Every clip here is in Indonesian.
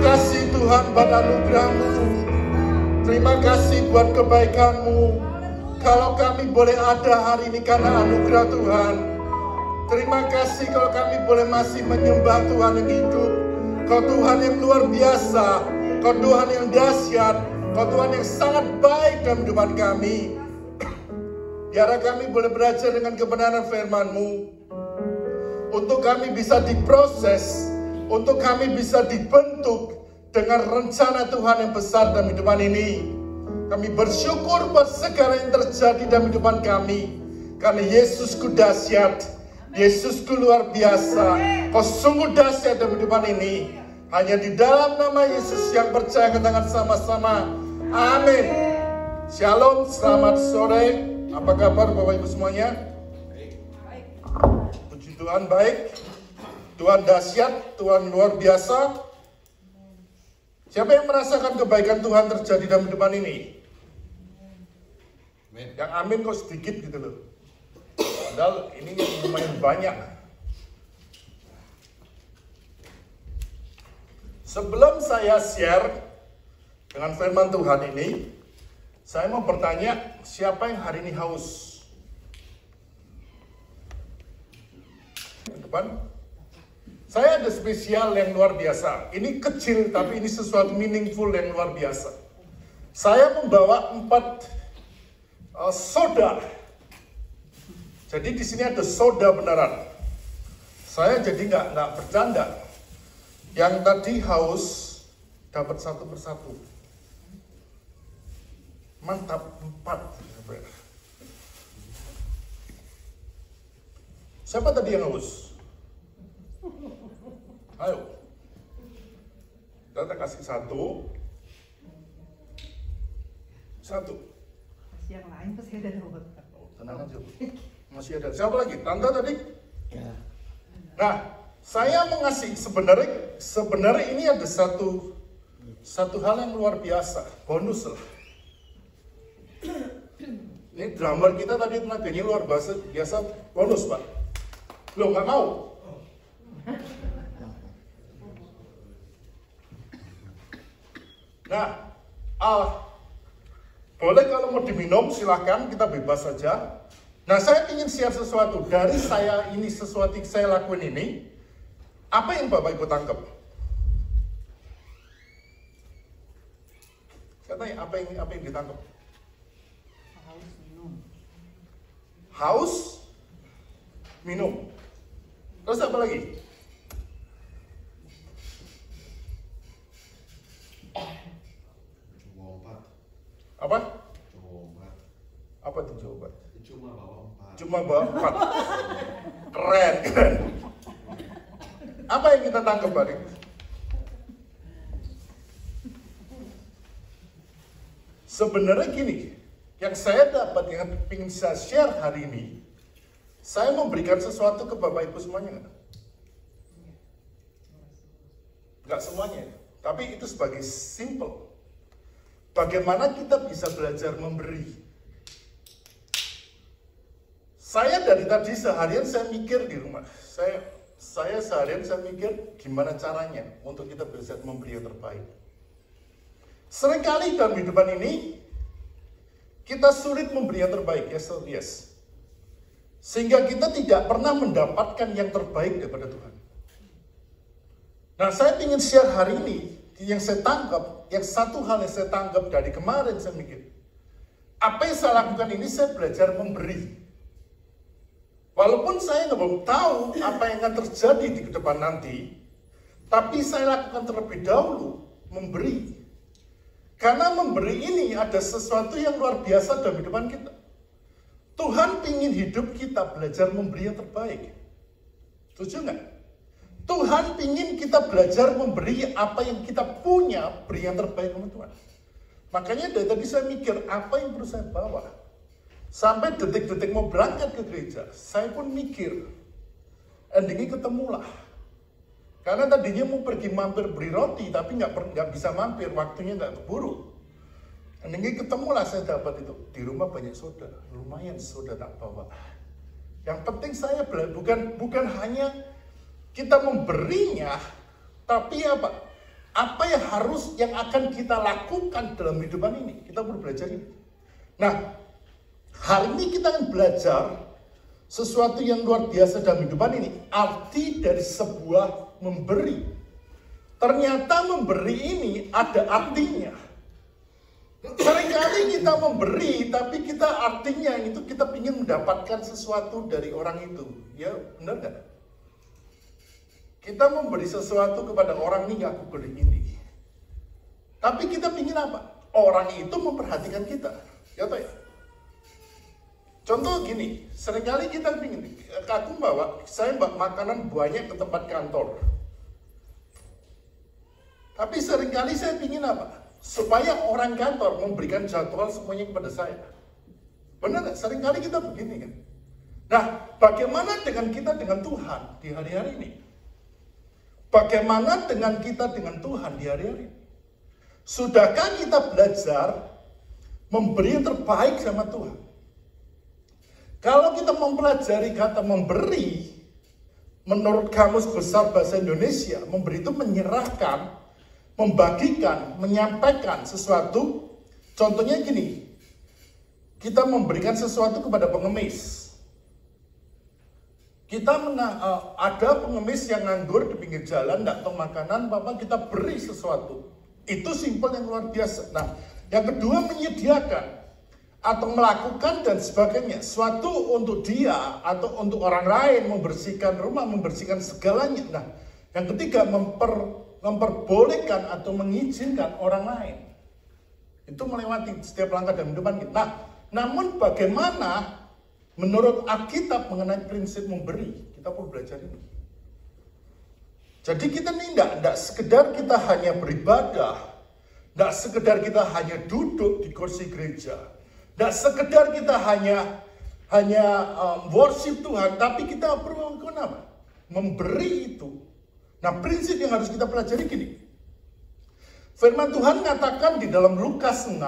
kasih Tuhan buat anugerah-Mu. Terima kasih buat kebaikan-Mu. Kalau kami boleh ada hari ini karena anugerah Tuhan. Terima kasih kalau kami boleh masih menyembah Tuhan yang hidup. Kau Tuhan yang luar biasa. Kau Tuhan yang dahsyat. Kau Tuhan yang sangat baik dalam kehidupan kami. Biarlah kami boleh belajar dengan kebenaran firman-Mu. Untuk kami bisa diproses. Untuk kami bisa dibentuk dengan rencana Tuhan yang besar dalam kehidupan ini. Kami bersyukur buat segala yang terjadi dalam kehidupan kami. Karena Yesusku dahsyat. Yesusku luar biasa. Kau sungguh dahsyat dalam kehidupan ini. Hanya di dalam nama Yesus yang percaya katakan sama-sama. Amin. Shalom, selamat sore. Apa kabar Bapak Ibu semuanya? Puji Tuhan baik. Tuhan dahsyat, Tuhan luar biasa. Siapa yang merasakan kebaikan Tuhan terjadi dalam kehidupan ini? Yang amin kok sedikit gitu loh. Padahal ini lumayan banyak. Sebelum saya share dengan firman Tuhan ini, saya mau bertanya, siapa yang hari ini haus? Depan. Saya ada spesial yang luar biasa. Ini kecil, tapi ini sesuatu meaningful yang luar biasa. Saya membawa 4 soda. Jadi di sini ada soda beneran. Saya jadi nggak bercanda. Yang tadi haus dapat satu persatu. Mantap 4. Siapa tadi yang haus? Ayo. Kita kasih satu. Kasih yang lain pasti ada dapat. Oh, tenang aja. Masih ada. Siapa lagi? Tante tadi? Ya. Nah, saya mau ngasih sebenarnya ini ada satu hal yang luar biasa, bonus lah. Ini drummer kita tadi tenaganya luar biasa, bonus Pak. Loh nggak mau? Nah, boleh kalau mau diminum silahkan, kita bebas saja. Nah, saya ingin share sesuatu dari saya ini, sesuatu yang saya lakuin ini. Apa yang Bapak Ibu tangkap? Katanya apa yang ditangkap? Haus minum. Terus apa lagi? Apa? Apa itu jawaban? Cuma bawa 4. Keren. Apa yang kita tangkap hari ini? Sebenarnya gini, yang saya dapat, yang ingin saya share hari ini, saya memberikan sesuatu ke Bapak Ibu semuanya. Enggak semuanya, tapi itu sebagai simple. Bagaimana kita bisa belajar memberi? Saya dari tadi seharian saya mikir di rumah. Saya seharian saya mikir gimana caranya untuk kita bisa memberi yang terbaik. Seringkali dalam kehidupan ini kita sulit memberi yang terbaik, yes. Sehingga kita tidak pernah mendapatkan yang terbaik daripada Tuhan. Nah, saya ingin share hari ini yang saya tangkap. Yang satu hal yang saya tangkap dari kemarin saya mikir, apa yang saya lakukan ini saya belajar memberi. Walaupun saya belum tahu apa yang akan terjadi di depan nanti, tapi saya lakukan terlebih dahulu, memberi. Karena memberi ini ada sesuatu yang luar biasa dalam kehidupan kita. Tuhan ingin hidup kita belajar memberi yang terbaik. Setuju nggak? Tuhan ingin kita belajar memberi apa yang kita punya, beri yang terbaik sama Tuhan. Makanya dari tadi saya mikir, apa yang perlu saya bawa? Sampai detik-detik mau berangkat ke gereja, saya pun mikir, endingnya ketemulah. Karena tadinya mau pergi mampir beli roti, tapi nggak bisa mampir, waktunya nggak keburu. Endingnya ketemulah saya dapat itu. Di rumah banyak soda, lumayan soda tak bawa. Yang penting saya bukan hanya kita memberinya, tapi apa? apa yang akan kita lakukan dalam kehidupan ini. Kita perlu belajar ini. Nah, hari ini kita akan belajar sesuatu yang luar biasa dalam kehidupan ini. Arti dari sebuah memberi. Ternyata memberi ini ada artinya. Seringkali kita memberi, tapi kita artinya itu kita ingin mendapatkan sesuatu dari orang itu. Ya, benar nggak? Kita memberi sesuatu kepada orang ini, aku beri ini. Tapi kita ingin apa? Orang itu memperhatikan kita. Ya toh ya? Contoh gini, seringkali kita ingin, saya bawa makanan banyak ke tempat kantor. Tapi seringkali saya ingin apa? Supaya orang kantor memberikan jadwal semuanya kepada saya. Benar nggak? Seringkali kita begini kan? Nah, bagaimana dengan kita dengan Tuhan di hari-hari ini? Bagaimana dengan kita dengan Tuhan di hari-hari ini? Sudahkah kita belajar memberi yang terbaik sama Tuhan? Kalau kita mempelajari kata memberi, menurut Kamus Besar Bahasa Indonesia, memberi itu menyerahkan, membagikan, menyampaikan sesuatu. Contohnya gini, kita memberikan sesuatu kepada pengemis. Ada pengemis yang nganggur di pinggir jalan, tidak tahu makanan, Bapak kita beri sesuatu. Itu simpel yang luar biasa. Nah, yang kedua menyediakan atau melakukan dan sebagainya. Suatu untuk dia atau untuk orang lain, membersihkan rumah, membersihkan segalanya. Nah, yang ketiga memperbolehkan atau mengizinkan orang lain. Itu melewati setiap langkah dalam kehidupan kita. Nah, namun bagaimana menurut Alkitab mengenai prinsip memberi? Kita perlu belajar ini. Jadi kita ini tidak sekedar kita hanya beribadah, tidak sekedar kita hanya duduk di kursi gereja, tidak sekedar kita hanya worship Tuhan, tapi kita perlu melakukan apa? Memberi itu. Nah, prinsip yang harus kita pelajari gini. Firman Tuhan mengatakan di dalam Lukas 6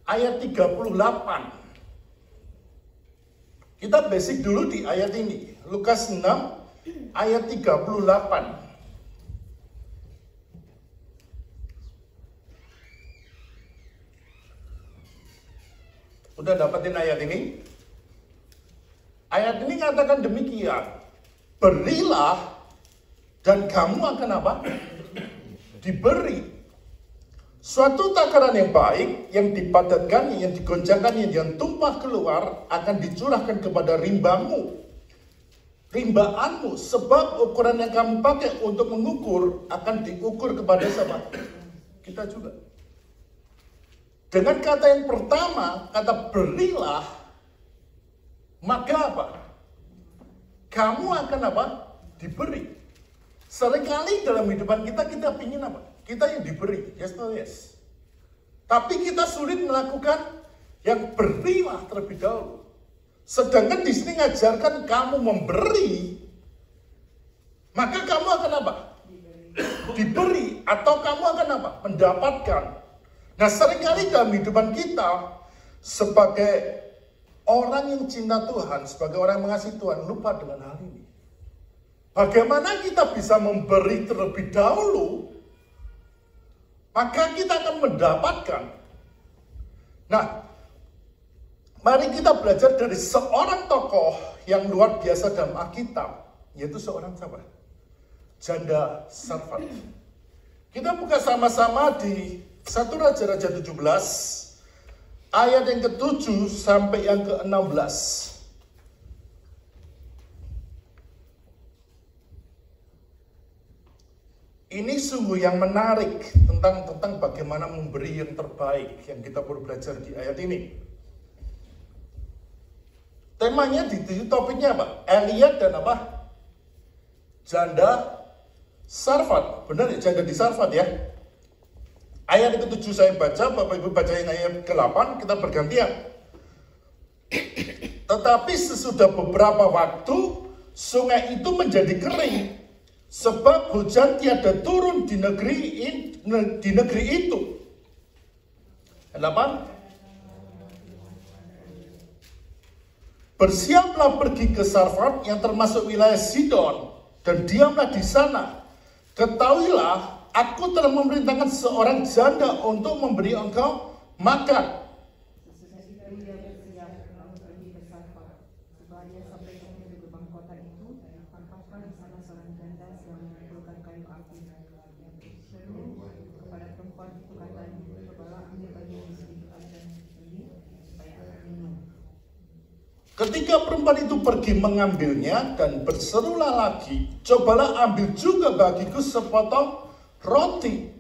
ayat 38. Kita basic dulu di ayat ini. Lukas 6 ayat 38. Udah dapetin ayat ini? Ayat ini katakan demikian. Berilah dan kamu akan apa? Diberi. Suatu takaran yang baik, yang dipadatkan, yang digoncangkan, yang tumpah keluar, akan dicurahkan kepada rimbaanmu, sebab ukuran yang kamu pakai untuk mengukur, akan diukur kepada siapa? Kita juga. Dengan kata yang pertama, kata berilah, maka apa? Kamu akan apa? Diberi. Seringkali dalam kehidupan kita ingin apa? Kita yang diberi, yes or yes. Tapi kita sulit melakukan yang berilah terlebih dahulu. Sedangkan di sini ngajarkan kamu memberi, maka kamu akan apa? Diberi. Atau kamu akan apa? Mendapatkan. Nah, seringkali dalam kehidupan kita sebagai orang yang cinta Tuhan, sebagai orang yang mengasihi Tuhan, lupa dengan hal ini. Bagaimana kita bisa memberi terlebih dahulu, maka kita akan mendapatkan. Nah, mari kita belajar dari seorang tokoh yang luar biasa dalam Alkitab, yaitu seorang siapa? Janda Sarfat. Kita buka sama-sama di 1 Raja-Raja 17, ayat yang ke-7 sampai yang ke-16. Ini sungguh yang menarik tentang bagaimana memberi yang terbaik yang kita perlu belajar di ayat ini. Temanya di topiknya apa? Eliat dan apa? Janda Sarfat. Benar ya, janda di Sarfat ya. Ayat yang ke-7 saya baca, Bapak Ibu baca yang ayat ke-8, kita bergantian. Tetapi sesudah beberapa waktu, sungai itu menjadi kering. Sebab hujan tiada turun di negeri itu. 8. Bersiaplah pergi ke Sarfat yang termasuk wilayah Sidon, dan diamlah di sana. Ketahuilah, aku telah memerintahkan seorang janda untuk memberi engkau makan. Sesudah itu ia bersiap lalu pergi ke Sarfat. Setelah ia sampai ke pintu gerbang kota itu, tampaklah di sana seorang janda sedang mengumpulkan kayu api. Yang berseru kepada perempuan itu katanya, cobalah ambil bagian sedikit air ini supaya aku minum. Ketika perempuan itu pergi mengambilnya dan berserulah lagi, cobalah ambil juga bagiku sepotong roti.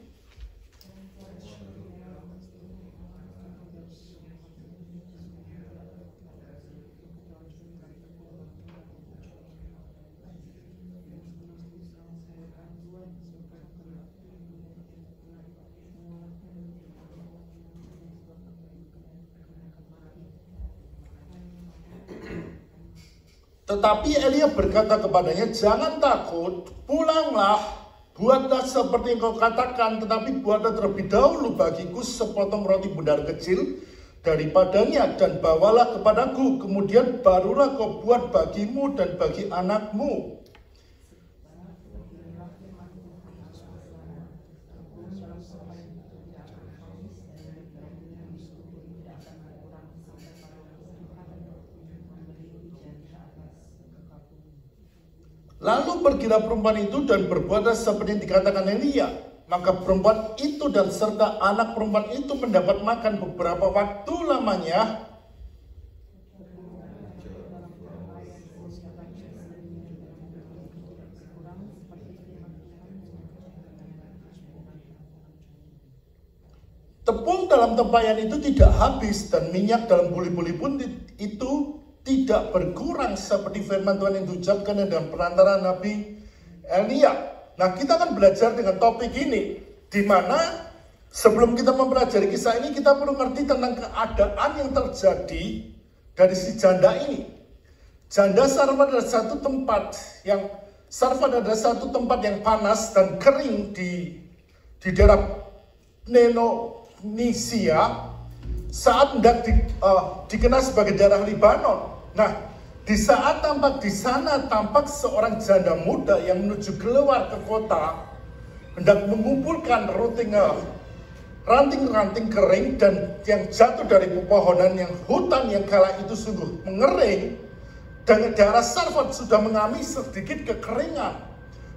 Tetapi Elia berkata kepadanya, jangan takut, pulanglah, buatlah seperti yang kau katakan, tetapi buatlah terlebih dahulu bagiku sepotong roti bundar kecil daripadanya, dan bawalah kepadaku, kemudian barulah kau buat bagimu dan bagi anakmu. Lalu pergilah perempuan itu dan berbuatlah seperti yang dikatakan Elia. Maka perempuan itu dan serta anak perempuan itu mendapat makan beberapa waktu lamanya. Tepung dalam tempayan itu tidak habis dan minyak dalam buli-buli pun itu tidak berkurang seperti firman Tuhan yang diucapkan dengan perantara Nabi Elia. Nah, kita akan belajar dengan topik ini, di mana sebelum kita mempelajari kisah ini, kita perlu ngerti tentang keadaan yang terjadi dari si janda ini. Janda Sarfat adalah satu tempat yang panas dan kering di daerah Indonesia saat hendak dikenal sebagai daerah Libanon. Nah, di saat di sana tampak seorang janda muda yang menuju keluar ke kota, hendak mengumpulkan ranting-ranting kering dan yang jatuh dari pepohonan yang hutan yang kala itu sungguh mengering, dan daerah Sarfat sudah mengalami sedikit kekeringan.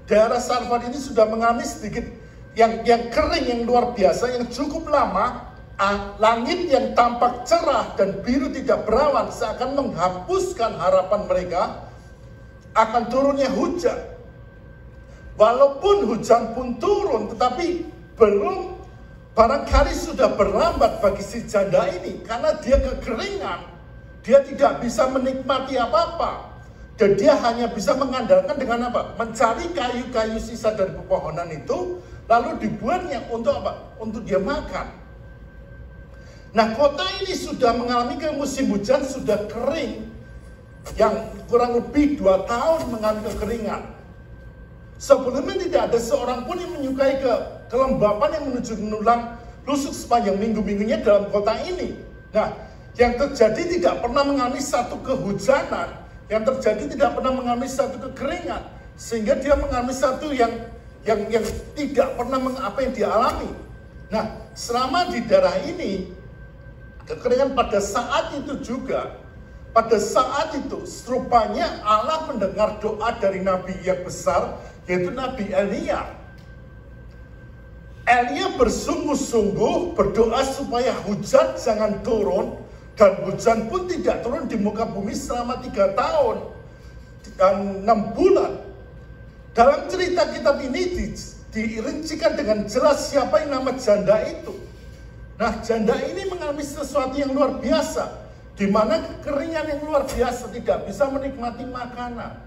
Daerah Sarfat ini sudah mengalami sedikit yang kering yang luar biasa yang cukup lama. Langit yang tampak cerah dan biru tidak berawan seakan menghapuskan harapan mereka akan turunnya hujan. Walaupun hujan pun turun, tetapi barangkali sudah berlambat bagi si janda ini karena dia kekeringan. Dia tidak bisa menikmati apa-apa. Dan dia hanya bisa mengandalkan dengan apa? Mencari kayu-kayu sisa dari pepohonan itu, lalu dibuatnya untuk apa? Untuk dia makan. Nah, kota ini sudah mengalami musim hujan, sudah kering, yang kurang lebih 2 tahun mengalami kekeringan. Sebelumnya tidak ada seorang pun yang menyukai kelembapan yang menuju menulang lusuk sepanjang minggu-minggunya dalam kota ini. Nah, yang terjadi tidak pernah mengalami satu kehujanan, yang terjadi tidak pernah mengalami satu kekeringan, sehingga dia mengalami satu yang tidak pernah apa yang dialami. Nah, selama di daerah ini kekeringan pada saat itu juga, pada saat itu serupanya Allah mendengar doa dari nabi yang besar, yaitu Nabi Elia. Elia bersungguh-sungguh berdoa supaya hujan jangan turun, dan hujan pun tidak turun di muka bumi selama 3 tahun dan 6 bulan. Dalam cerita kitab ini dirincikan dengan jelas siapa yang nama janda itu. Nah, janda ini mengalami sesuatu yang luar biasa, di mana kekeringan yang luar biasa, tidak bisa menikmati makanan.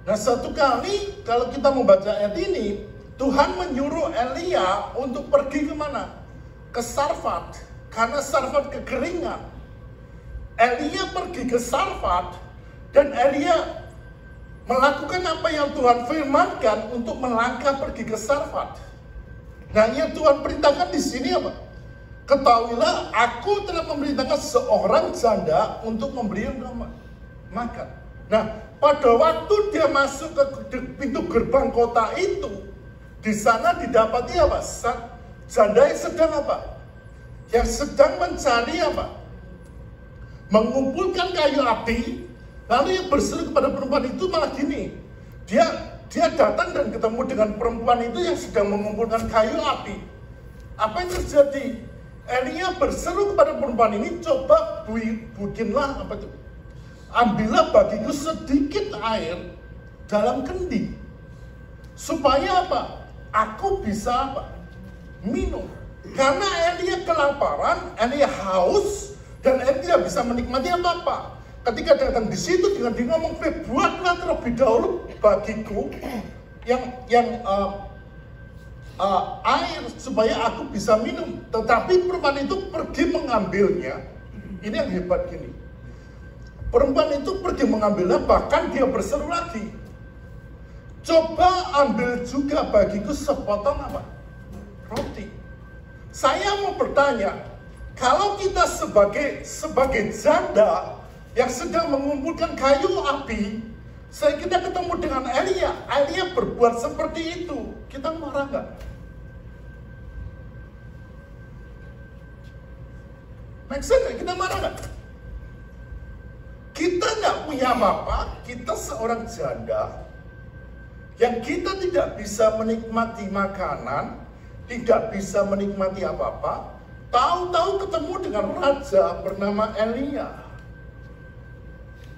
Nah, satu kali kalau kita membaca ayat ini, Tuhan menyuruh Elia untuk pergi kemana? Ke Sarfat, karena Sarfat kekeringan. Elia pergi ke Sarfat, dan Elia melakukan apa yang Tuhan firmankan untuk melangkah pergi ke Sarfat. Nah, yang Tuhan perintahkan di sini apa? Ketahuilah, aku telah memerintahkan seorang janda untuk memberi makan. Nah, pada waktu dia masuk ke pintu gerbang kota itu, Di sana didapati apa? Janda yang sedang apa? Yang sedang mencari apa? Mengumpulkan kayu api. Lalu yang berseru kepada perempuan itu malah gini. Dia datang dan ketemu dengan perempuan itu yang sedang mengumpulkan kayu api. Apa yang terjadi? Elia berseru kepada perempuan ini, coba bikinlah apa itu? Ambillah bagiku sedikit air dalam kendi. Supaya apa? Aku bisa apa? Minum. Karena Elia kelaparan, Elia haus, dan Elia tidak bisa menikmati apa-apa. Ketika datang di situ dengan dia ngomong, buatlah terlebih dahulu bagiku air supaya aku bisa minum. Tetapi perempuan itu pergi mengambilnya. Ini yang hebat gini. Perempuan itu pergi mengambilnya, bahkan dia berseru lagi, coba ambil juga bagiku sepotong apa? Roti. Saya mau bertanya, kalau kita sebagai janda yang sedang mengumpulkan kayu api, kita ketemu dengan Elia berbuat seperti itu, kita marah nggak? Make sense, kita marah nggak? Kita nggak punya apa-apa, kita seorang janda yang kita tidak bisa menikmati makanan, tidak bisa menikmati apa-apa, tahu-tahu ketemu dengan raja bernama Elia.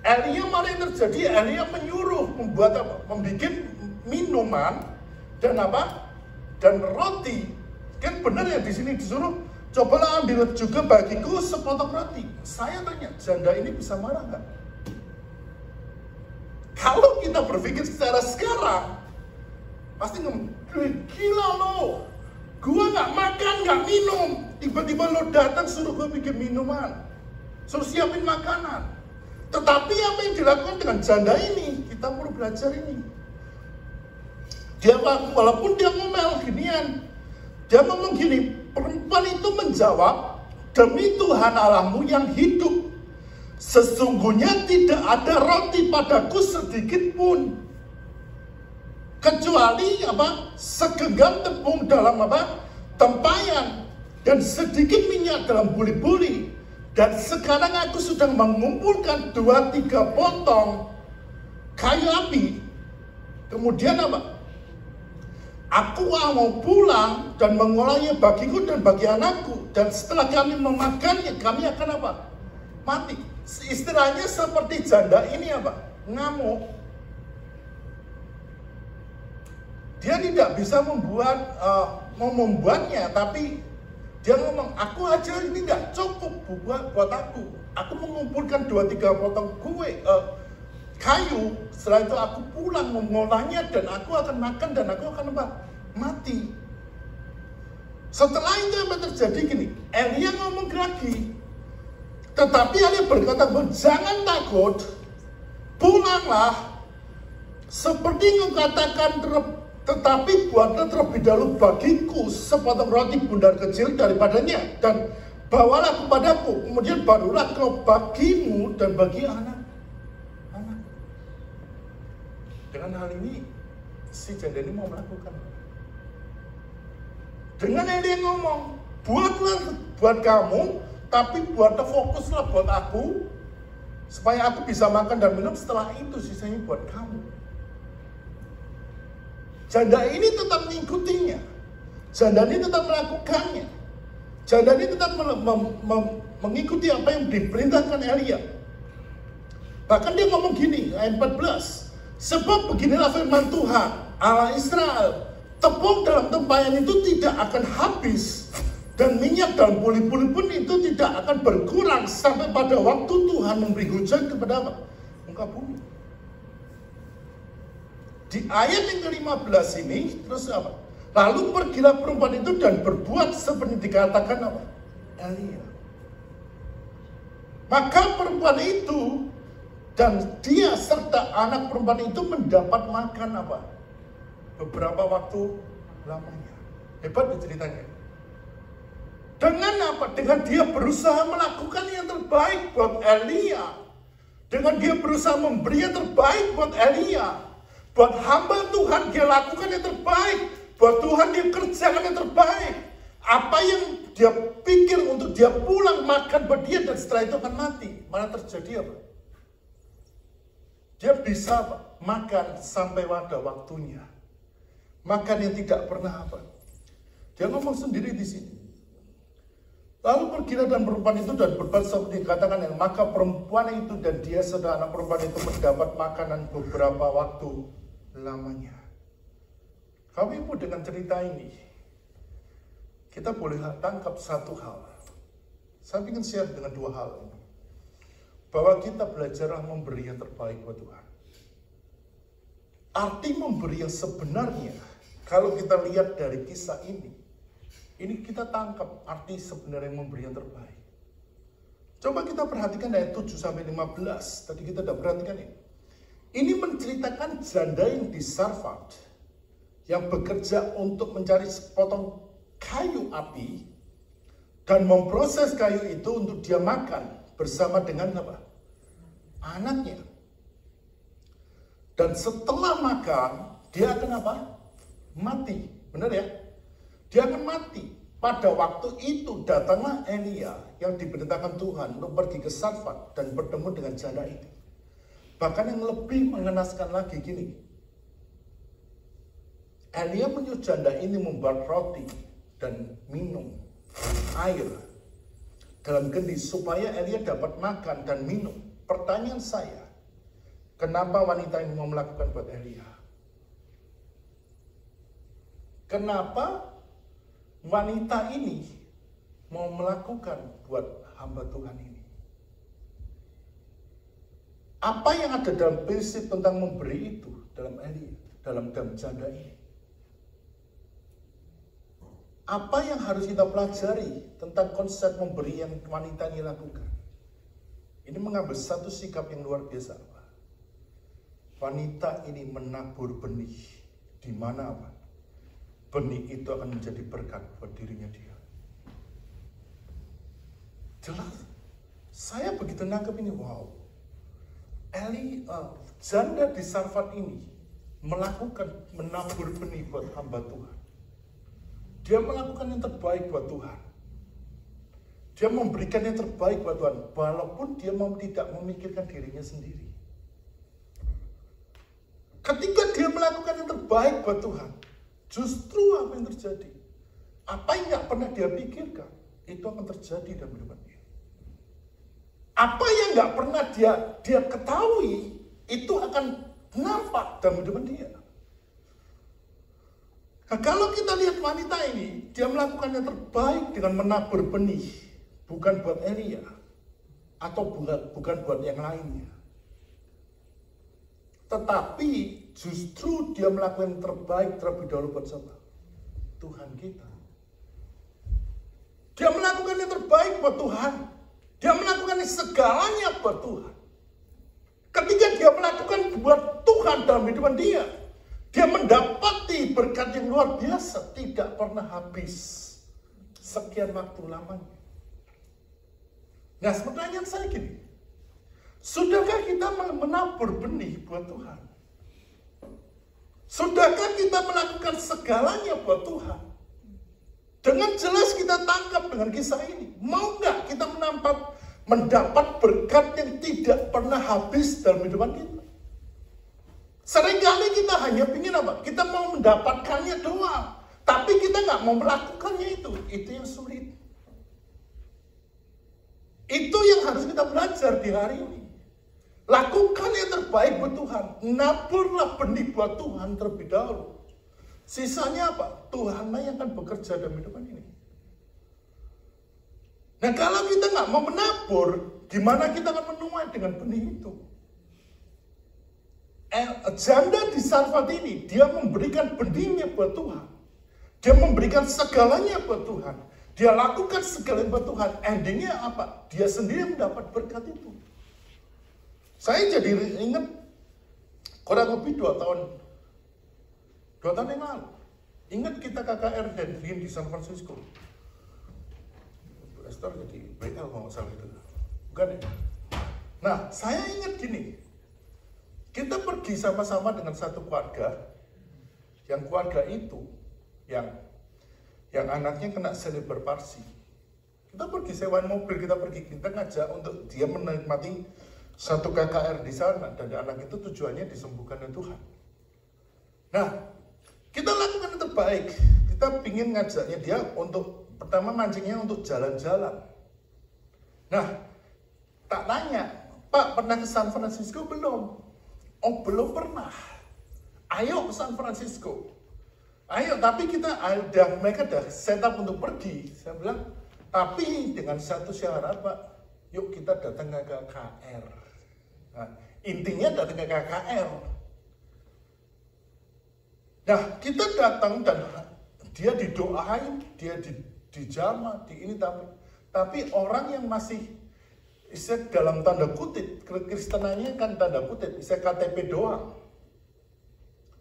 Elia malah yang terjadi, Elia menyuruh membuat apa? Membuat minuman dan apa? Dan roti. Kan benar ya di sini disuruh, cobalah ambil juga bagiku sepotong roti. Saya tanya, janda ini bisa marah nggak? Kalau kita berpikir secara sekarang, pasti gila lo, gua nggak makan, nggak minum, tiba-tiba lo datang suruh gua bikin minuman, suruh siapin makanan. Tetapi apa yang dilakukan dengan janda ini, kita perlu belajar ini. Dia walaupun dia ngomel ginian, dia ngomong gini, perempuan itu menjawab, demi Tuhan Allahmu yang hidup, sesungguhnya tidak ada roti padaku sedikit pun, kecuali apa? Segenggam tepung dalam apa? Tempayan, dan sedikit minyak dalam buli-buli. Dan sekarang aku sedang mengumpulkan 2-3 potong kayu api. Kemudian apa? Aku mau pulang dan mengolahnya bagiku dan bagi anakku. Dan setelah kami memakannya, kami akan apa? Mati. Istilahnya seperti janda ini apa? Ngamuk. Dia tidak bisa membuatnya, tapi dia ngomong, aku aja ini nggak cukup buat aku. Aku mengumpulkan 2-3 potong kayu. Setelah itu aku pulang mengolahnya dan aku akan makan dan aku akan apa? Mati. Setelah itu apa terjadi gini? Elia ngomong lagi. Tetapi Elia berkata, jangan takut, pulanglah. Seperti yang katakan, tetapi buatlah terlebih dahulu bagiku sepotong roti bundar kecil daripadanya, dan bawalah kepadaku, kemudian barulah kau bagimu dan bagi anak-anak. Dengan hal ini, si janda ini mau melakukan. Dengan Elia ngomong, buatlah buat kamu, tapi buatlah fokuslah buat aku, supaya aku bisa makan dan minum, setelah itu sisanya buat kamu. Janda ini tetap mengikutinya. Janda ini tetap melakukannya. Janda ini tetap mengikuti apa yang diperintahkan Elia. Bahkan dia ngomong gini, ayat 14. Sebab beginilah firman Tuhan, Allah Israel, tepung dalam tempayan itu tidak akan habis, dan minyak dalam buli-buli pun itu tidak akan berkurang sampai pada waktu Tuhan memberi hujan kepada apa? Muka bumi. Di ayat yang ke-15 ini, terus apa? Lalu pergilah perempuan itu dan berbuat seperti dikatakan apa? Elia. Maka perempuan itu dan dia serta anak perempuan itu mendapat makan apa? Beberapa waktu lamanya. Hebat ceritanya. Dengan apa? Dengan dia berusaha melakukan yang terbaik buat Elia. Dengan dia berusaha memberi yang terbaik buat Elia. Buat hamba Tuhan, dia lakukan yang terbaik. Buat Tuhan dia kerjakan yang terbaik. Apa yang dia pikir untuk dia pulang makan buat dia dan setelah itu akan mati. Malah terjadi apa? Dia bisa makan sampai pada waktunya. Makan yang tidak pernah apa. Dia ngomong sendiri di sini. Lalu pergilah dan perempuan itu dan berbuat seperti dikatakan yang maka perempuan itu dan dia saudara anak perempuan itu mendapat makanan beberapa waktu lamanya. Kami pun dengan cerita ini kita boleh tangkap satu hal. Saya ingin share dengan dua hal ini. Bahwa kita belajarlah memberi yang terbaik buat Tuhan. Arti memberi yang sebenarnya, kalau kita lihat dari kisah ini kita tangkap arti sebenarnya memberi yang terbaik. Coba kita perhatikan ayat 7-15. Tadi kita sudah perhatikan ini. Ini menceritakan janda yang di Sarfat, yang bekerja untuk mencari sepotong kayu api, dan memproses kayu itu untuk dia makan bersama dengan apa? Anaknya. Dan setelah makan, dia akan apa? Mati. Benar ya? Dia akan mati. Pada waktu itu datanglah Elia yang diperintahkan Tuhan untuk pergi ke Sarfat dan bertemu dengan janda itu. Bahkan yang lebih mengenaskan lagi gini. Elia menyuruh janda ini membuat roti dan minum air dalam kendi supaya Elia dapat makan dan minum. Pertanyaan saya, kenapa wanita ini mau melakukan buat Elia? Kenapa wanita ini mau melakukan buat hamba Tuhan ini? Apa yang ada dalam prinsip tentang memberi itu dalam Elia, dalam janda ini? Apa yang harus kita pelajari tentang konsep memberi yang wanita ini lakukan? Ini mengambil satu sikap yang luar biasa. Wanita ini menabur benih. Di mana apa? Benih itu akan menjadi berkat buat dirinya dia. Jelas. Saya begitu nangkep ini, wow. Janda di Sarfat ini melakukan menabur benih buat hamba Tuhan. Dia melakukan yang terbaik buat Tuhan. Dia memberikan yang terbaik buat Tuhan, walaupun dia tidak memikirkan dirinya sendiri. Ketika dia melakukan yang terbaik buat Tuhan, justru apa yang terjadi? Apa yang gak pernah dia pikirkan, itu akan terjadi dalam kehidupan dia. Apa yang gak pernah dia ketahui, itu akan nampak dalam kehidupan dia. Nah, kalau kita lihat wanita ini, dia melakukan yang terbaik dengan menabur benih, bukan buat Elia, atau bukan buat yang lainnya. Tetapi justru dia melakukan yang terbaik terlebih dahulu buat siapa? Tuhan kita. Dia melakukan yang terbaik buat Tuhan. Dia melakukan segalanya buat Tuhan. Ketika dia melakukan buat Tuhan dalam kehidupan dia mendapati berkat yang luar biasa, tidak pernah habis sekian waktu lamanya. Nah, pertanyaan saya gini, sudahkah kita menabur benih buat Tuhan? Sudahkah kita melakukan segalanya buat Tuhan? Dengan jelas kita tangkap dengan kisah ini. Mau nggak kita mendapat berkat yang tidak pernah habis dalam kehidupan kita? Seringkali kita hanya ingin apa? Kita mau mendapatkannya doang. Tapi kita nggak mau melakukannya itu. Itu yang sulit. Itu yang harus kita belajar di hari ini. Lakukan yang terbaik buat Tuhan. Naburlah benih buat Tuhan terlebih dahulu. Sisanya apa? Tuhanlah yang akan bekerja dalam kehidupan ini. Nah, kalau kita nggak mau menabur, gimana kita akan menuai dengan benih itu? Janda di Sarfat ini, dia memberikan benihnya buat Tuhan. Dia memberikan segalanya buat Tuhan. Dia lakukan segalanya buat Tuhan. Endingnya apa? Dia sendiri mendapat berkat itu. Saya jadi ingat kurang lebih 2 tahun yang lalu. Ingat kita KKR dan Rin di San Francisco. Bu Esther jadi BL kalau nggak salah itu. Bukan ya? Nah, saya ingat gini. Kita pergi sama-sama dengan satu keluarga. Yang keluarga itu yang anaknya kena cerebral palsy. Kita pergi sewain mobil, kita ngajak untuk dia menikmati satu KKR di sana, dan anak itu tujuannya disembuhkan oleh Tuhan. Nah, kita lakukan yang terbaik. Kita ingin ngajaknya dia untuk, pertama mancingnya untuk jalan-jalan. Nah, tak tanya, Pak pernah ke San Francisco belum? Oh, belum pernah. Ayo ke San Francisco. Ayo, tapi mereka udah set up untuk pergi. Saya bilang, tapi dengan satu syarat, Pak, yuk kita datang ke KKR. Nah, intinya datang ke KKR. Nah, kita datang dan dia didoain, dia dijamah, di ini, tapi orang yang masih dalam tanda kutip, Kristenannya kan tanda kutip, KTP doang.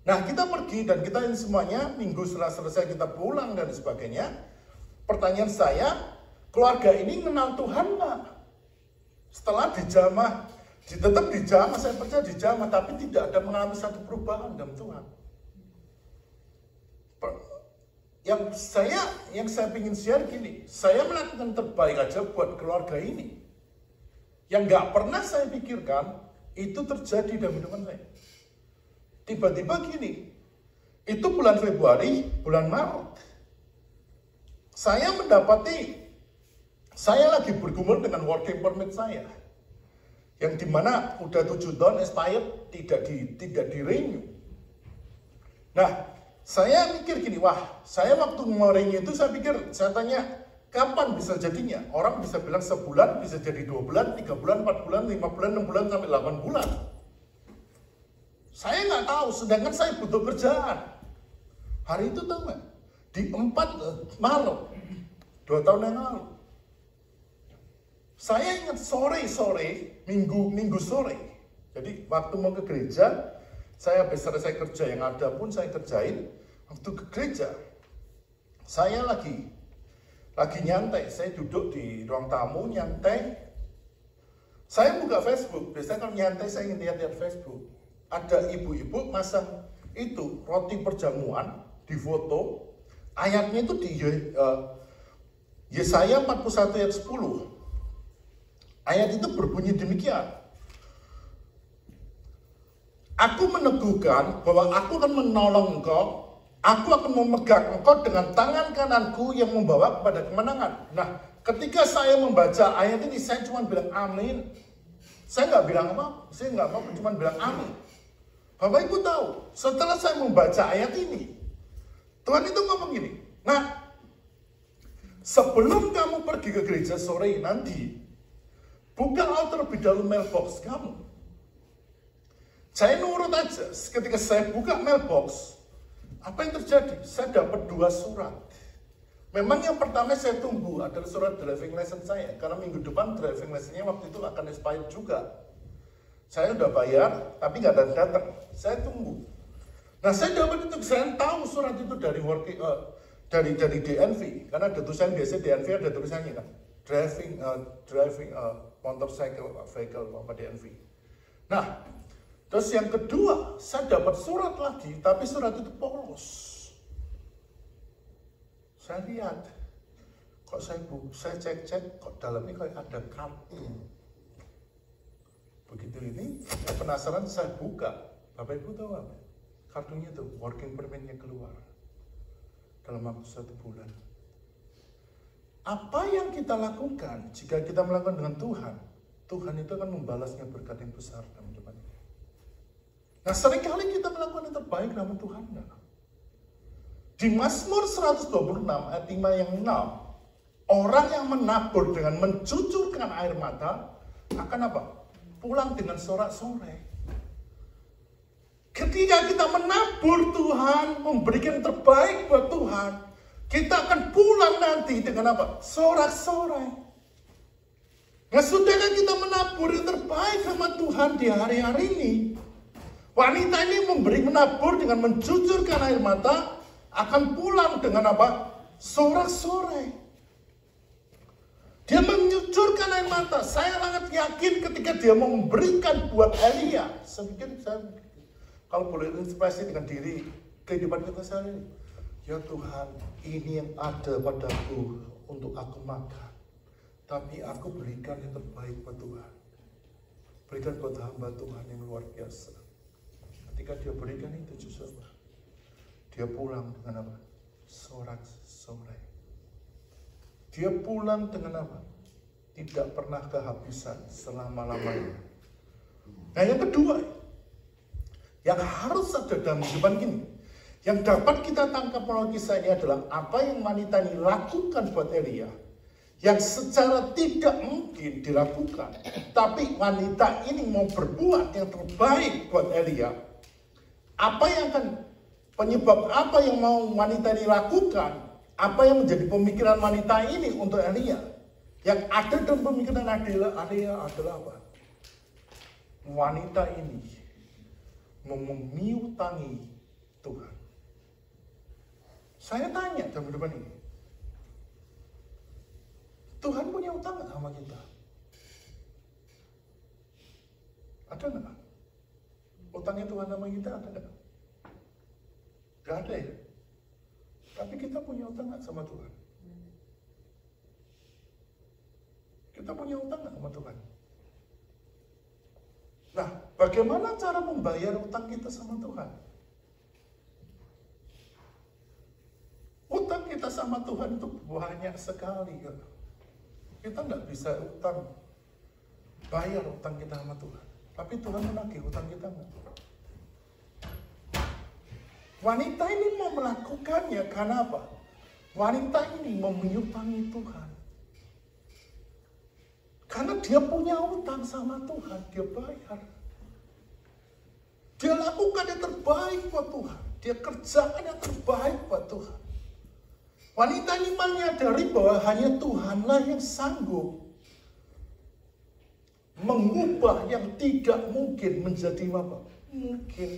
Nah, kita pergi dan kita ini semuanya, minggu setelah selesai kita pulang dan sebagainya. Pertanyaan saya, keluarga ini kenal Tuhan nggak? Setelah dijamah, tetap dijamah, saya percaya dijamah, tapi tidak ada mengalami satu perubahan dalam Tuhan. Yang saya ingin share gini, saya melakukan terbaik aja buat keluarga ini. Yang nggak pernah saya pikirkan, itu terjadi dalam hidup saya. Tiba-tiba gini, itu bulan Februari, bulan Maret, saya lagi bergumul dengan working permit saya, yang dimana udah 7 tahun expired, tidak di renew. Nah, saya mikir gini, saya waktu mau renew itu saya tanya, kapan bisa jadinya? Orang bisa bilang sebulan, bisa jadi 2 bulan, 3 bulan, 4 bulan, 5 bulan, 6 bulan, sampai 8 bulan. Saya nggak tahu, sedangkan saya butuh kerjaan. Hari itu tahu nggak? Di 4 Maret, 2 tahun yang lalu. Saya ingat sore, minggu sore. Jadi waktu mau ke gereja, saya habis selesai kerja yang ada pun saya kerjain. Waktu ke gereja, saya lagi nyantai. Saya duduk di ruang tamu, nyantai. Saya buka Facebook. Biasanya kalau nyantai saya ingin lihat Facebook. Ada ibu-ibu masang itu roti perjamuan di foto. Ayatnya itu di Yesaya 41 ayat 10. Ayat itu berbunyi demikian. Aku meneguhkan bahwa aku akan menolong engkau. Aku akan memegang engkau dengan tangan kananku yang membawa kepada kemenangan. Nah, ketika saya membaca ayat ini, saya cuma bilang amin. Saya nggak bilang apa, saya nggak mau, cuma bilang amin. Bapak Ibu tahu, setelah saya membaca ayat ini, Tuhan itu ngomong gini, nah, sebelum kamu pergi ke gereja sore nanti, buka terlebih dahulu mailbox kamu. Saya nurut aja, ketika saya buka mailbox, apa yang terjadi? Saya dapat 2 surat. Memang yang pertama saya tunggu adalah surat driving license saya, karena minggu depan driving license-nya waktu itu akan expired juga. Saya udah bayar, tapi nggak datang. Saya tunggu. Nah, saya dapat itu, saya tahu surat itu dari dari DNV, karena ada tulisan biasa DNV ada tulisannya kan, driving motorcycle vehicle apa DNV. Nah, terus yang kedua, saya dapat surat lagi, tapi surat itu polos. Saya lihat, kok saya cek, kok dalamnya kayak ada kartu. Begitu ini, saya penasaran, saya buka. Bapak Ibu tahu apa? Kartunya itu, working permit-nya keluar. Dalam waktu 1 bulan. Apa yang kita lakukan, jika kita melakukan dengan Tuhan, Tuhan itu akan membalasnya berkat yang besar dalam hidup kita. Nah, seringkali kita melakukan yang terbaik nama Tuhan. Di Mazmur 126 ayat 5 yang 6, orang yang menabur dengan mencucurkan air mata akan apa? Pulang dengan sorak-sorai. Ketika kita menabur Tuhan, memberikan terbaik buat Tuhan, kita akan pulang nanti dengan apa? Sorak-sorai. Nah, sudahkah kita menabur yang terbaik sama Tuhan di hari-hari ini? Wanita ini menabur dengan mencucurkan air mata, akan pulang dengan apa? Sorak-sorai. Dia menyucurkan air mata. Saya sangat yakin ketika dia mau memberikan buat Elia. Saya kalau boleh inspirasi dengan diri kehidupan kita sehari. Ya Tuhan, ini yang ada padaku untuk aku makan. Tapi aku berikan yang terbaik buat Tuhan. Berikan buat hamba Tuhan yang luar biasa. Ketika dia berikan itu justru apa? Dia pulang dengan apa? Sorak-sorai. Dia pulang dengan apa? Tidak pernah kehabisan selama-lamanya. Nah yang kedua, yang harus ada dalam kehidupan ini, yang dapat kita tangkap melalui kisah ini adalah apa yang wanita ini lakukan buat Elia, yang secara tidak mungkin dilakukan, tapi wanita ini mau berbuat yang terbaik buat Elia. Apa yang akan penyebab apa yang mau wanita ini lakukan? Apa yang menjadi pemikiran wanita ini untuk Elia? Yang ada dalam pemikiran Elia adalah apa? Wanita ini memiutangi Tuhan. Saya tanya dalam kehidupan ini, Tuhan punya utang nggak sama kita? Ada nggak? Utangnya Tuhan sama kita ada nggak? Nggak ada ya. Tapi kita punya utang nggak sama Tuhan? Kita punya utang nggak sama Tuhan? Nah, bagaimana cara membayar utang kita sama Tuhan? Utang kita sama Tuhan itu banyak sekali. Ya. Kita nggak bisa bayar utang kita sama Tuhan. Tapi Tuhan menagih utang kita nggak? Wanita ini mau melakukannya karena apa? Wanita ini memiutangi Tuhan. Karena dia punya utang sama Tuhan, dia bayar. Dia lakukan yang terbaik buat Tuhan. Dia kerjakan yang terbaik buat Tuhan. Wanita ini menyadari bahwa hanya Tuhanlah yang sanggup mengubah yang tidak mungkin menjadi apa? Mungkin.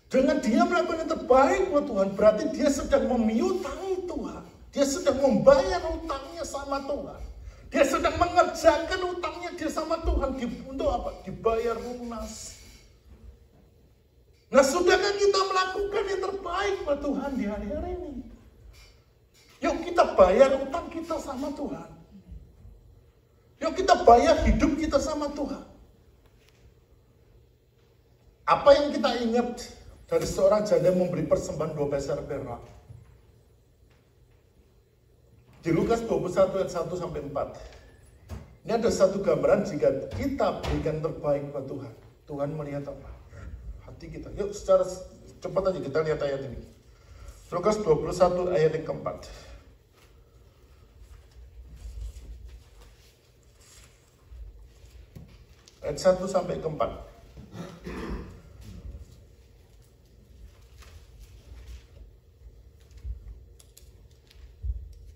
Dengan dia melakukan yang terbaik buat Tuhan, berarti dia sedang memiutangi Tuhan. Dia sedang membayar utangnya sama Tuhan. Dia sedang mengerjakan utangnya dia sama Tuhan. Untuk apa? Dibayar lunas. Nah, sudahkah kita melakukan yang terbaik buat Tuhan di hari-hari ini? Yuk kita bayar utang kita sama Tuhan. Yuk kita bayar hidup kita sama Tuhan. Apa yang kita ingat dari seorang janda memberi persembahan 2 peser perak? Di Lukas 21 ayat 1 sampai 4. Ini ada satu gambaran jika kita berikan terbaik buat Tuhan. Tuhan melihat apa? Hati kita. Yuk secara cepat aja kita lihat ayat ini. Lukas 21 ayat yang keempat. Ayat 1 sampai keempat.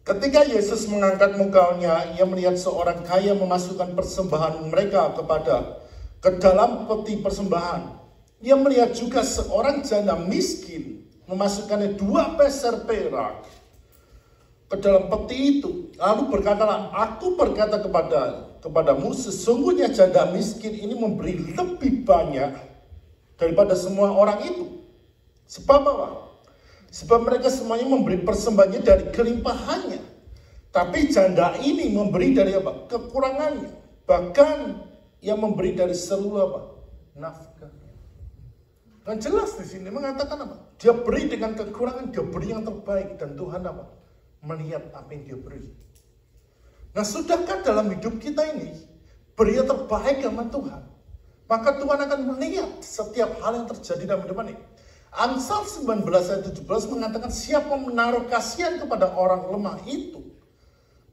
Ketika Yesus mengangkat mukanya, ia melihat seorang kaya memasukkan persembahan mereka ke dalam peti persembahan. Ia melihat juga seorang janda miskin memasukkannya 2 peser perak ke dalam peti itu. Lalu berkatalah, aku berkata kepadamu, sesungguhnya janda miskin ini memberi lebih banyak daripada semua orang itu. Sebab apa? Sebab mereka semuanya memberi persembahannya dari kelimpahannya. Tapi janda ini memberi dari apa? Kekurangannya. Bahkan ia memberi dari seluruh apa? Nafkahnya. Dan jelas di sini mengatakan apa? Dia beri dengan kekurangan, dia beri yang terbaik. Dan Tuhan apa? Melihat apa yang dia beri. Nah, sudahkah dalam hidup kita ini beri yang terbaik sama Tuhan? Maka Tuhan akan melihat setiap hal yang terjadi dalam hidup ini. Amsal 19 ayat 17 mengatakan siapa menaruh kasihan kepada orang lemah itu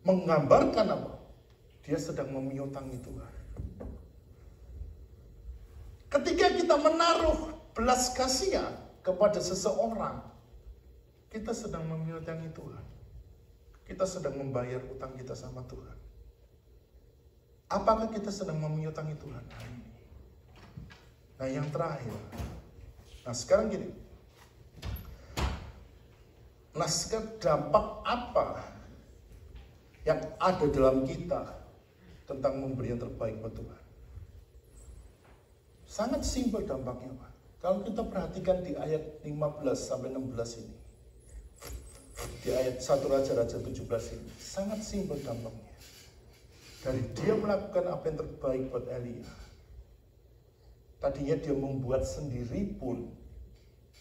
menggambarkan apa? Dia sedang memiutangi Tuhan. Ketika kita menaruh belas kasihan kepada seseorang, kita sedang memiutangi Tuhan. Kita sedang membayar utang kita sama Tuhan. Apakah kita sedang memiutangi Tuhan hari ini? Nah, yang terakhir. Nah, sekarang gini. Nah, sekarang dampak apa yang ada dalam kita tentang memberi yang terbaik buat Tuhan? Sangat simpel dampaknya, Pak. Kalau kita perhatikan di ayat 15 sampai 16 ini, di ayat 1 Raja-Raja 17 ini, sangat simpel dampaknya. Dari dia melakukan apa yang terbaik buat Elia, tadinya dia membuat sendiri pun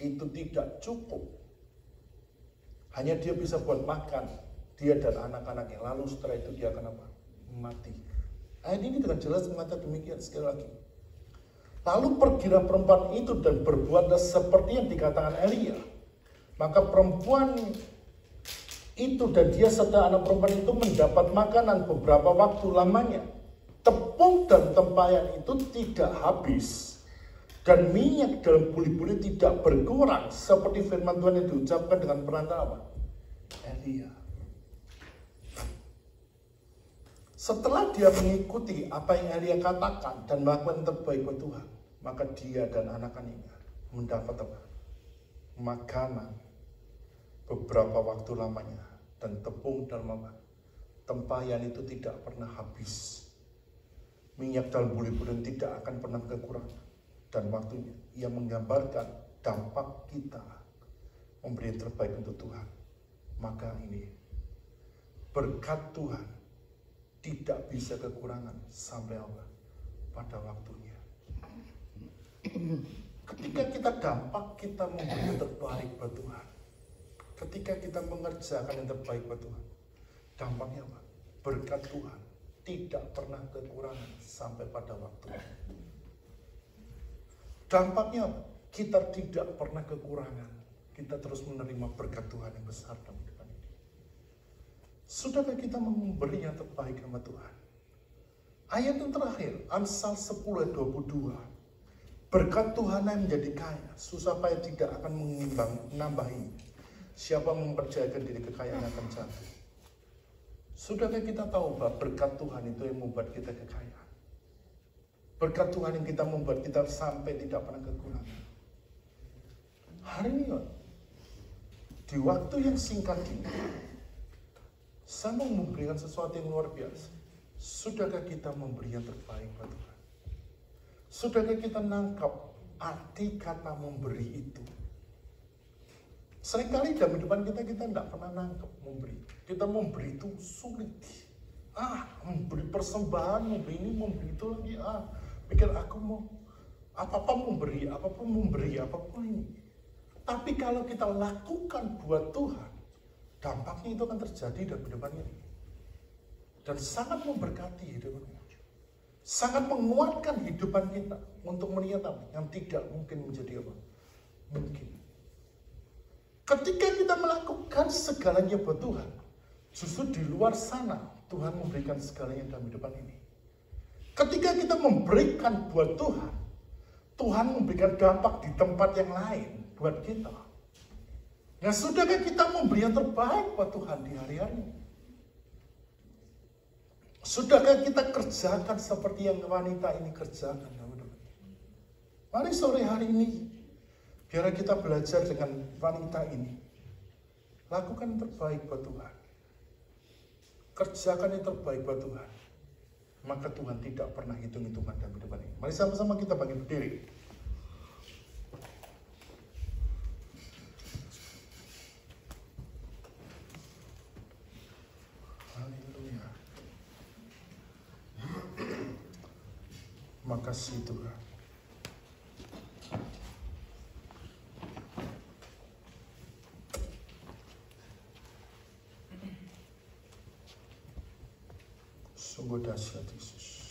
itu tidak cukup. Hanya dia bisa buat makan, dia dan anak-anaknya. Lalu setelah itu dia akan apa? Mati. Ayat ini dengan jelas mengatakan demikian sekali lagi. Lalu pergilah perempuan itu dan berbuatlah seperti yang dikatakan Elia. Maka perempuan itu dan dia serta anak perempuan itu mendapat makanan beberapa waktu lamanya. Tepung dan tempayan itu tidak habis, dan minyak dalam buli-buli tidak berkurang, seperti firman Tuhan yang diucapkan dengan perantara apa? Elia. Setelah dia mengikuti apa yang Elia katakan dan melakukan yang terbaik buat Tuhan, maka dia dan anak-anaknya mendapat apa? Makanan beberapa waktu lamanya, dan tepung dalam apa? Tempayan itu tidak pernah habis. Minyak dalam buli-buli tidak akan pernah kekurangan. Dan waktunya ia menggambarkan dampak kita memberi yang terbaik untuk Tuhan. Maka ini berkat Tuhan tidak bisa kekurangan sampai Allah pada waktunya. Ketika kita dampak kita memberi yang terbaik buat Tuhan, ketika kita mengerjakan yang terbaik buat Tuhan, dampaknya apa? Berkat Tuhan tidak pernah kekurangan sampai pada waktunya. Dampaknya apa? Kita tidak pernah kekurangan. Kita terus menerima berkat Tuhan yang besar dalam hidup ini. Sudahkah kita memberi yang terbaik sama Tuhan? Ayat yang terakhir, Amsal 10:22. Berkat Tuhan yang menjadi kaya, susah payah tidak akan menambahi. Siapa mempercayakan diri kekayaan akan jatuh. Sudahkah kita tahu bahwa berkat Tuhan itu yang membuat kita kekayaan? Berkat Tuhan yang kita membuat kita sampai tidak pernah kekurangan. Hari ini, di waktu yang singkat ini, saya mau memberikan sesuatu yang luar biasa. Sudahkah kita memberi yang terbaik buat Tuhan? Sudahkah kita nangkap arti kata memberi itu? Seringkali dalam kehidupan kita tidak pernah nangkep memberi. Kita memberi itu sulit. Memberi persembahan, memberi ini, memberi itu lagi. Pikir aku mau apapun memberi, apapun ini. Tapi kalau kita lakukan buat Tuhan, dampaknya itu akan terjadi dalam kehidupan ini. Dan sangat memberkati hidup kita. Sangat menguatkan hidupan kita untuk melihat apa yang tidak mungkin menjadi apa? Mungkin. Ketika kita melakukan segalanya buat Tuhan, justru di luar sana Tuhan memberikan segalanya dalam hidupan ini. Ketika kita memberikan buat Tuhan, Tuhan memberikan dampak di tempat yang lain buat kita. Nah, sudahkah kita memberi yang terbaik buat Tuhan di hari-hari ini? Sudahkah kita kerjakan seperti yang wanita ini kerjakan? Mari sore hari ini, biar kita belajar dengan wanita ini. Lakukan yang terbaik buat Tuhan. Kerjakan yang terbaik buat Tuhan. Maka Tuhan tidak pernah hitung-hitungan dalam hidup ini. Mari sama-sama kita bangkit berdiri. Haleluya. Makasih Tuhan. Sungguh dahsyat Yesus.